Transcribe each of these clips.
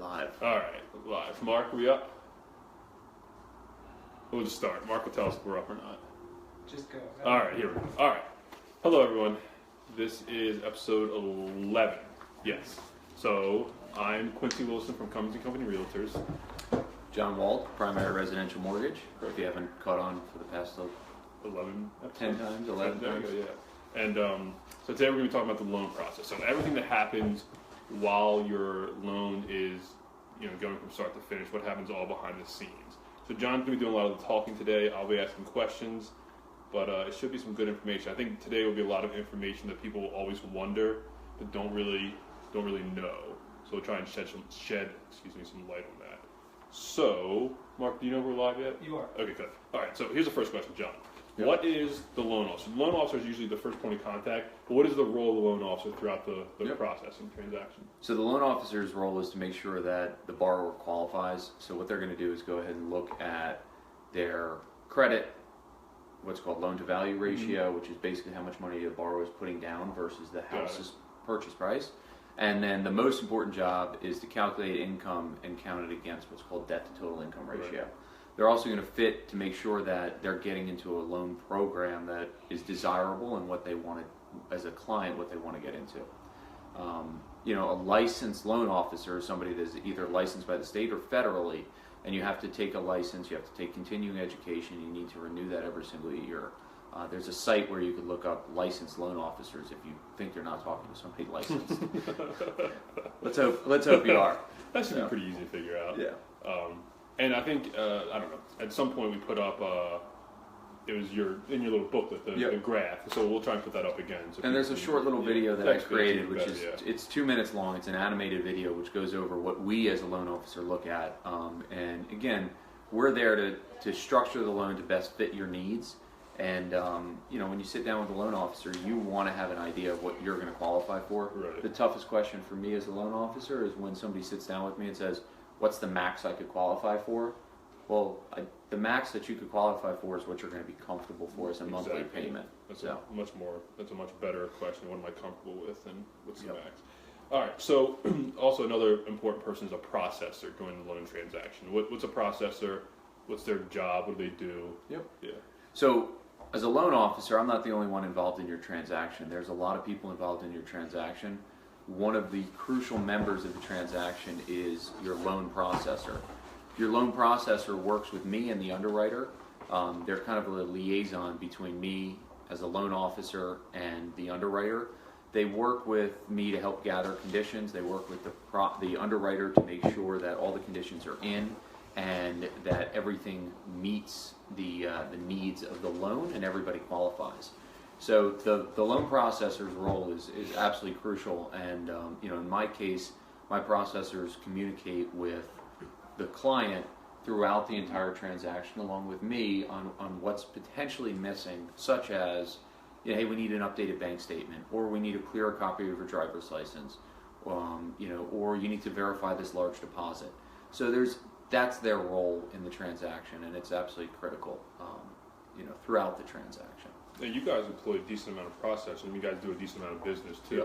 live. All right, live. Mark, we up? We'll just start. Mark will tell us if we're up or not. Just go. All right, here we go. All right. Hello, everyone. This is episode 11. Yes. So I'm Quincy Wilson from Cummins & Company Realtors. John Wald, Primary Residential Mortgage, if you haven't caught on for the past 11 episodes? 10 times, 11 There you times. go, yeah. And so today we're going to be talking about the loan process. So everything that happens while your loan is, going from start to finish, what happens all behind the scenes. So John's going to be doing a lot of the talking today. I'll be asking questions, but it should be some good information. I think today will be a lot of information that people always wonder, but don't really know. So we'll try and shed some light on that. So, Mark, do you know if we're live yet? You are. Okay, good. All right, so here's the first question, John. Yep. What is the loan officer? The loan officer is usually the first point of contact, but what is the role of the loan officer throughout the Yep. process and transaction? So the loan officer's role is to make sure that the borrower qualifies. So what they're going to do is go ahead and look at their credit, what's called loan-to-value ratio, which is basically how much money the borrower is putting down versus the house's purchase price. And then the most important job is to calculate income and count it against what's called debt-to-total income ratio. Right. They're also going to fit to make sure that they're getting into a loan program that is desirable and what they want to, as a client, what they want to get into. A licensed loan officer is somebody that's either licensed by the state or federally, and you have to take a license, you have to take continuing education, you need to renew that every single year. There's a site where you could look up licensed loan officers if you think you're not talking to somebody licensed. Let's hope you are. That should be pretty easy to figure out. Yeah. And I think, I don't know, at some point we put up, it was in your little booklet, the graph, so we'll try and put that up again. So and there's a short little video that I created, which is, it's 2 minutes long. It's an animated video which goes over what we as a loan officer look at. And again, we're there to structure the loan to best fit your needs. And, when you sit down with a loan officer, you want to have an idea of what you're going to qualify for. Right. The toughest question for me as a loan officer is when somebody sits down with me and says, what's the max I could qualify for? Well, the max that you could qualify for is what you're going to be comfortable for as a monthly payment. That's a much better question. What am I comfortable with, and what's the max? All right. So, also another important person is a processor during the loan transaction. What's a processor? What's their job? What do they do? Yep. Yeah. So, as a loan officer, I'm not the only one involved in your transaction. There's a lot of people involved in your transaction. One of the crucial members of the transaction is your loan processor. Your loan processor works with me and the underwriter. They're kind of a liaison between me as a loan officer and the underwriter. They work with me to help gather conditions. They work with the underwriter to make sure that all the conditions are in and that everything meets the needs of the loan and everybody qualifies. So the loan processor's role is absolutely crucial, and in my case, my processors communicate with the client throughout the entire transaction along with me on what's potentially missing, such as, hey, we need an updated bank statement, or we need a clearer copy of your driver's license, or you need to verify this large deposit. So that's their role in the transaction, and it's absolutely critical, throughout the transaction. And you guys employ a decent amount of processors, and you guys do a decent amount of business too.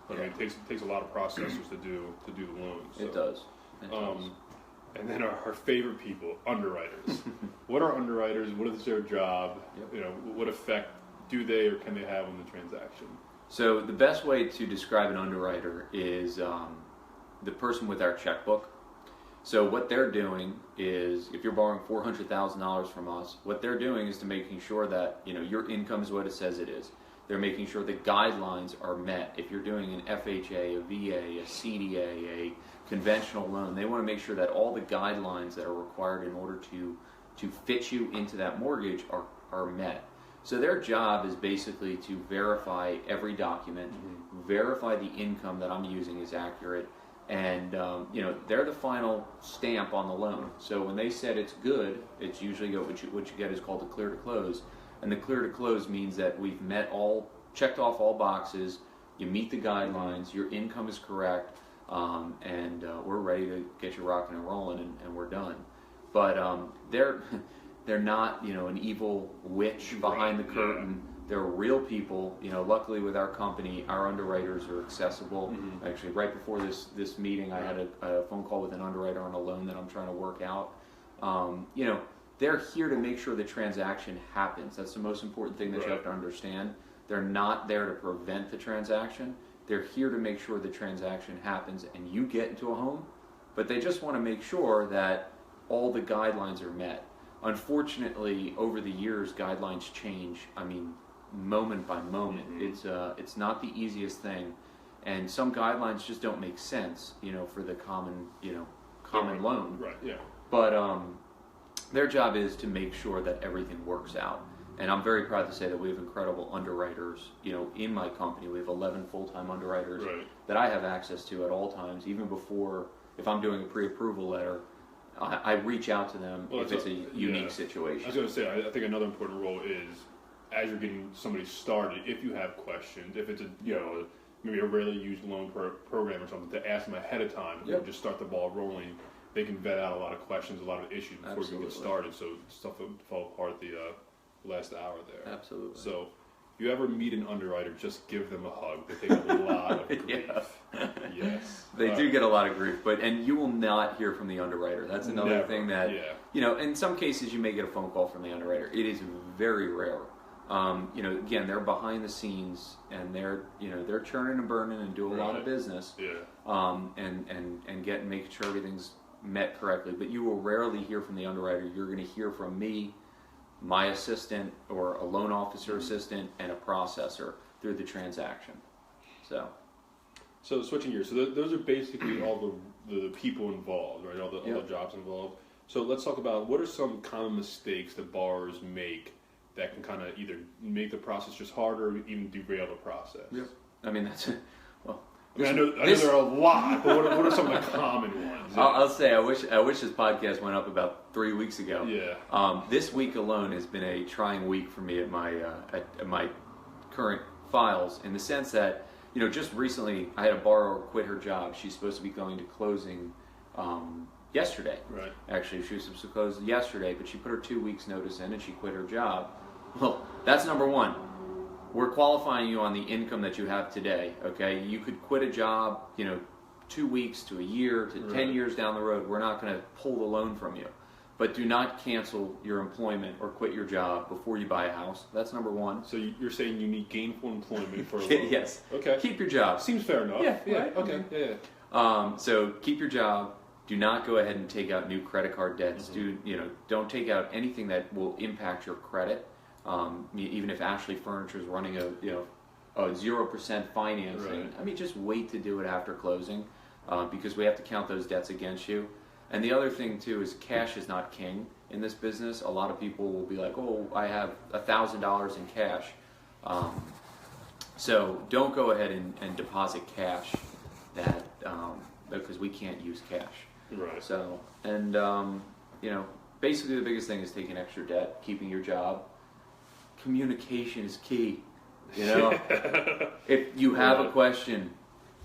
Yep. I mean, it takes a lot of processors to do the loans. So. It does. It does. And then our favorite people, underwriters. What are underwriters? What is their job? Yep. What effect do they or can they have on the transaction? So the best way to describe an underwriter is the person with our checkbook. So what they're doing is, if you're borrowing $400,000 from us, what they're doing is to making sure that your income is what it says it is. They're making sure the guidelines are met. If you're doing an FHA, a VA, a CDA, a conventional loan, they want to make sure that all the guidelines that are required in order to fit you into that mortgage are met. So their job is basically to verify every document, verify the income that I'm using is accurate, and they're the final stamp on the loan. So when they said it's good, it's usually what you get is called a clear to close. And the clear to close means that we've checked off all boxes, you meet the guidelines, your income is correct, and we're ready to get you rocking and rolling, and we're done. But they're not an evil witch behind the curtain They're real people. You know, luckily with our company, our underwriters are accessible. Mm-hmm. Actually, right before this meeting, I had a phone call with an underwriter on a loan that I'm trying to work out. You know, they're here to make sure the transaction happens. That's the most important thing that you have to understand. They're not there to prevent the transaction. They're here to make sure the transaction happens and you get into a home, but they just want to make sure that all the guidelines are met. Unfortunately, over the years, guidelines change. I mean, moment by moment. It's not the easiest thing, and some guidelines just don't make sense, you know, for the common loan. Right. Yeah. But their job is to make sure that everything works out. And I'm very proud to say that we have incredible underwriters, you know, in my company. We have 11 full-time underwriters that I have access to at all times, even before, if I'm doing a pre-approval letter, I reach out to them if it's a unique situation. I was going to say, I think another important role is, as you're getting somebody started, if you have questions, if it's a, you know, maybe a rarely used loan program or something, to ask them ahead of time, and just start the ball rolling. They can vet out a lot of questions, a lot of issues before you get started, so stuff would fall apart the last hour there. Absolutely. So, if you ever meet an underwriter, just give them a hug. They take a lot of grief. Yes. They do get a lot of grief, and you will not hear from the underwriter. That's another thing that, you know, in some cases you may get a phone call from the underwriter. It is very rare. You know, again, they're behind the scenes and they're churning and burning and do a lot of business. And making sure everything's met correctly. But you will rarely hear from the underwriter. You're going to hear from me, my assistant, or a loan officer assistant, and a processor through the transaction. So switching gears, so those are basically all the people involved, right? All the jobs involved. So let's talk about what are some common mistakes that borrowers make that can kind of either make the process just harder or even derail the process. Yep. I mean, that's well. I know there are a lot, but what are some of the common ones? I'll say I wish this podcast went up about 3 weeks ago. Yeah. This week alone has been a trying week for me at my current files, in the sense that, you know, just recently I had a borrower quit her job. She's supposed to be going to closing yesterday. Right. Actually, she was supposed to close yesterday, but she put her 2 weeks notice in and she quit her job. Well, that's number one. We're qualifying you on the income that you have today, okay? You could quit a job, you know, 2 weeks to a year to 10 years down the road. We're not going to pull the loan from you. But do not cancel your employment or quit your job before you buy a house. That's number one. So you're saying you need gainful employment for a loan? Yes. Okay. Keep your job. Seems fair enough. Yeah. Right? Okay. Yeah. So keep your job. Do not go ahead and take out new credit card debts. Don't take out anything that will impact your credit. Even if Ashley Furniture is running a 0% financing, I mean, just wait to do it after closing, because we have to count those debts against you. And the other thing too is cash is not king in this business. A lot of people will be like, "Oh, I have $1,000 in cash," so don't go ahead and deposit cash because we can't use cash. Right. So basically the biggest thing is taking extra debt, keeping your job. Communication is key. You know, if you have a question,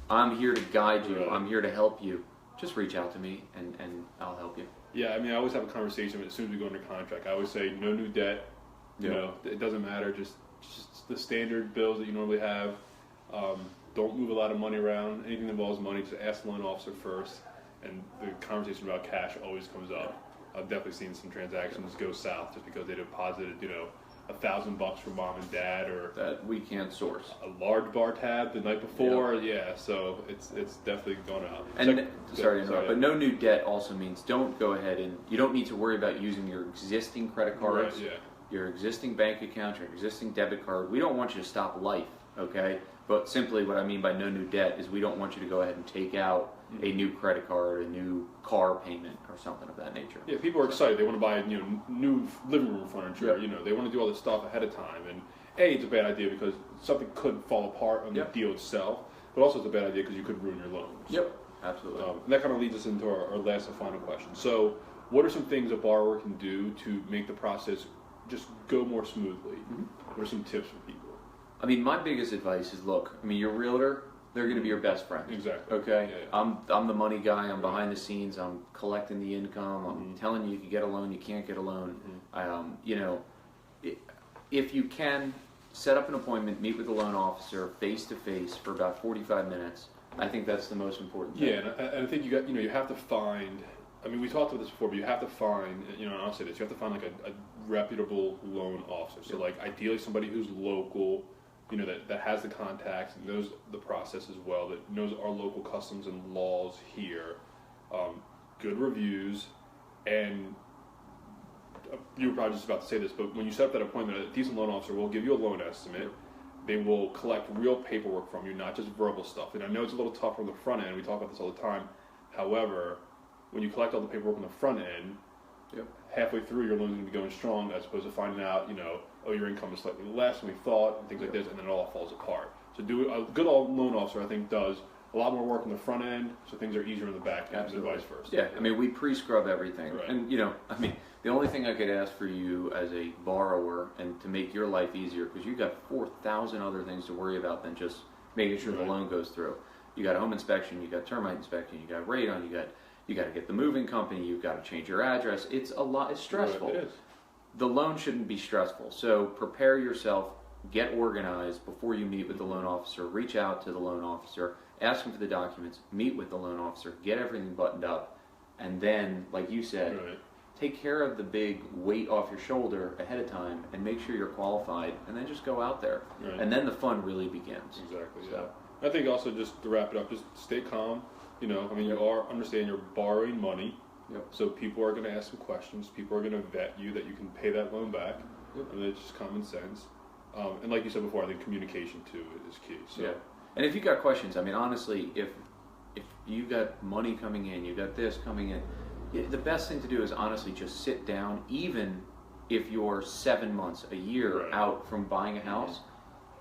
I'm here to guide you. I'm here to help you. Just reach out to me and I'll help you. Yeah, I mean, I always have a conversation as soon as we go under contract. I always say, no new debt. You know, it doesn't matter. Just the standard bills that you normally have. Don't move a lot of money around. Anything that involves money, just ask the loan officer first. And the conversation about cash always comes up. I've definitely seen some transactions go south just because they deposited, $1,000 for mom and dad, or that we can't source a large bar tab the night before. Yeah, so it's definitely gone out. And sorry to interrupt, but no new debt also means don't go ahead and you don't need to worry about using your existing credit cards, your existing bank account, your existing debit card. We don't want you to stop life, okay? But simply what I mean by no new debt is we don't want you to go ahead and take out a new credit card, a new car payment, or something of that nature. Yeah, people are excited. They want to buy new living room furniture. They want to do all this stuff ahead of time. And it's a bad idea because something could fall apart on the deal itself. But also it's a bad idea because you could ruin your loans. Yep, absolutely. And that kind of leads us into our last and final question. So, what are some things a borrower can do to make the process just go more smoothly? What are some tips for people? I mean, my biggest advice is, look, I mean, your realtor, they're going to be your best friend. Exactly. Okay? I'm the money guy. I'm behind the scenes. I'm collecting the income. I'm telling you can get a loan, you can't get a loan. If you can, set up an appointment, meet with the loan officer face to face for about 45 minutes. I think that's the most important thing. Yeah, and I think you have to find. I mean, we talked about this before, but you have to find. And I'll say this: you have to find like a reputable loan officer. So, like, ideally somebody who's local, that has the contacts and knows the process as well, that knows our local customs and laws here, good reviews, and you were probably just about to say this, but when you set up that appointment, a decent loan officer will give you a loan estimate. They will collect real paperwork from you, not just verbal stuff. And I know it's a little tough on the front end. We talk about this all the time. However, when you collect all the paperwork on the front end, halfway through your loan's going to be going strong, as opposed to finding out, your income is slightly less than we thought, and things like this, and then it all falls apart. So a good old loan officer, I think, does a lot more work on the front end, so things are easier on the back end, and vice versa. Yeah, I mean, we pre-scrub everything. Right. And, the only thing I could ask for you as a borrower and to make your life easier, because you've got 4,000 other things to worry about than just making sure the loan goes through. You got a home inspection, you got termite inspection, you got radon, you got to get the moving company, you've got to change your address. It's a lot. It's stressful. Right, it is. The loan shouldn't be stressful. So prepare yourself, get organized before you meet with the loan officer. Reach out to the loan officer, ask him for the documents, meet with the loan officer, get everything buttoned up, and then, like you said, take care of the big weight off your shoulder ahead of time and make sure you're qualified, and then just go out there. Right. And then the fun really begins. Exactly, So. yeah. I think also, just to wrap it up, just stay calm. You understand you're borrowing money. Yep. So people are going to ask some questions. People are going to vet you that you can pay that loan back. And it's just common sense. And like you said before, I think communication too is key. So. Yeah. And if you got questions, I mean, honestly, if you got money coming in, you got this coming in, the best thing to do is honestly just sit down, even if you're 7 months, a year out from buying a house.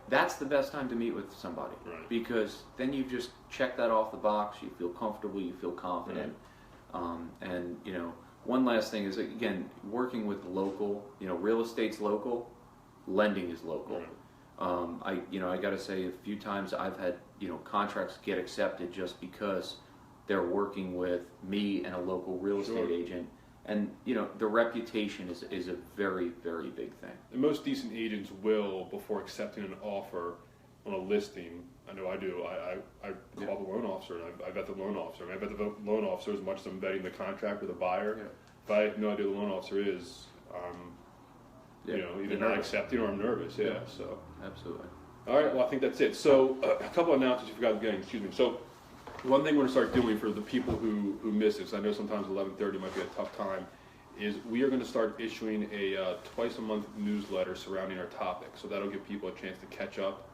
That's the best time to meet with somebody, because then you just check that off the box. You feel comfortable, you feel confident, and one last thing is, again, working with local. Real estate's local, lending is local. I got to say, a few times I've had contracts get accepted just because they're working with me and a local real estate agent. And, the reputation is a very, very big thing. And most decent agents will, before accepting an offer on a listing, I know I do, I call the loan officer, and I vet the loan officer. And I vet the loan officer as much as I'm vetting the contract or the buyer. Yeah. If I have no idea who the loan officer is, either not accepting or I'm nervous. Yeah, so. Absolutely. All right, well, I think that's it. So, a couple of announcements you forgot at the beginning, excuse me. So, one thing we're going to start doing for the people who miss this, I know sometimes 11:30 might be a tough time, is we are going to start issuing a twice-a-month newsletter surrounding our topic. So that'll give people a chance to catch up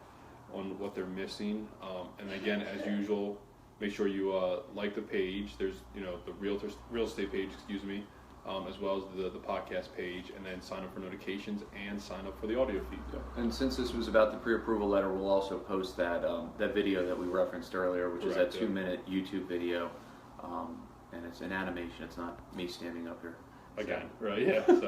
on what they're missing. And again, as usual, make sure you like the page. There's the real estate page, as well as the podcast page, and then sign up for notifications and sign up for the audio feed. And since this was about the pre-approval letter, we'll also post that video that we referenced earlier, which is that 2-minute YouTube video, and it's an animation. It's not me standing up here. Again, right? Yeah. So.